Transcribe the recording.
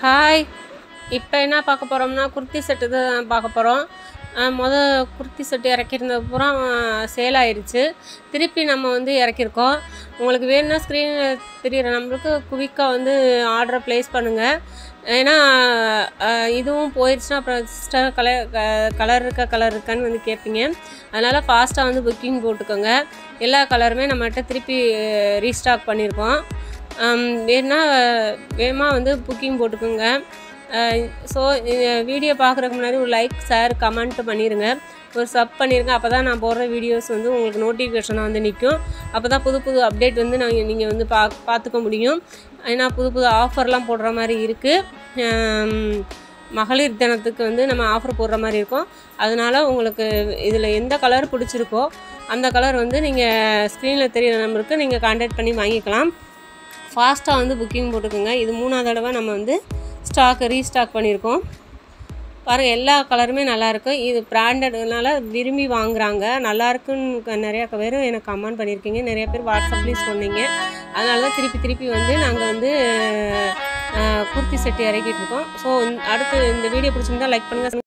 Hi, இப்போ என்ன பார்க்க போகிறோம்னா குர்த்தி செட்டு தான் பார்க்க போகிறோம். குர்த்தி செட்டு இறக்கியிருந்தது பூரா சேல் ஆயிடுச்சு. திருப்பி நம்ம இறக்கியிருக்கோம். உங்களுக்கு வேணும்னா ஸ்க்ரீனில் தெரிகிற நம்பருக்கு குவிக்காக ஆர்டரை ப்ளேஸ் பண்ணுங்கள். ஏன்னா இதுவும் போயிடுச்சுன்னா அப்புறம் சிஸ்டர் கலர் இருக்கான்னு கேட்பீங்க. அதனால் ஃபாஸ்ட்டாக புக்கிங் போட்டுக்கோங்க. எல்லா கலருமே நம்மகிட்ட திருப்பி ரீஸ்டாக் பண்ணியிருக்கோம். வேகமாக புக்கிங் போட்டுக்கோங்க. ஸோ வீடியோ பார்க்குறதுக்கு முன்னாடி ஒரு லைக், ஷேர், கமெண்ட் பண்ணிடுங்க. ஒரு சப் பண்ணிடுங்க. அப்போ தான் நான் போடுற வீடியோஸ் உங்களுக்கு நோட்டிஃபிகேஷனாக நிற்கும். அப்போ தான் புது புது அப்டேட் நீங்கள் பார்த்துக்க முடியும். ஏன்னா புது ஆஃபர்லாம் போடுற மாதிரி இருக்குது. மகளிர் தினத்துக்கு நம்ம ஆஃபர் போடுற மாதிரி இருக்கும். அதனால் உங்களுக்கு இதில் எந்த கலர் பிடிச்சிருக்கோ அந்த கலர் நீங்கள் ஸ்க்ரீனில் தெரிகிற நம்பருக்கு நீங்கள் கான்டாக்ட் பண்ணி வாங்கிக்கலாம். ஃபாஸ்ட்டாக புக்கிங் போட்டுக்கோங்க. இது 3ஆவது தடவை நம்ம ரீஸ்டாக் பண்ணியிருக்கோம். பாருங்கள், எல்லா கலருமே நல்லாயிருக்கு. இது பிராண்டட்னால விரும்பி வாங்குகிறாங்க. நல்லாயிருக்குன்னு நிறையா பேர் எனக்கு கமெண்ட் பண்ணியிருக்கீங்க. நிறைய பேர் வாட்ஸ்அப்லேயும் சொன்னீங்க. அதனால தான் திருப்பி நாங்கள் குர்த்தி செட்டு இறக்கிட்டு இருக்கோம். ஸோ அடுத்து இந்த வீடியோ பிடிச்சிருந்தா லைக் பண்ணுங்கள்.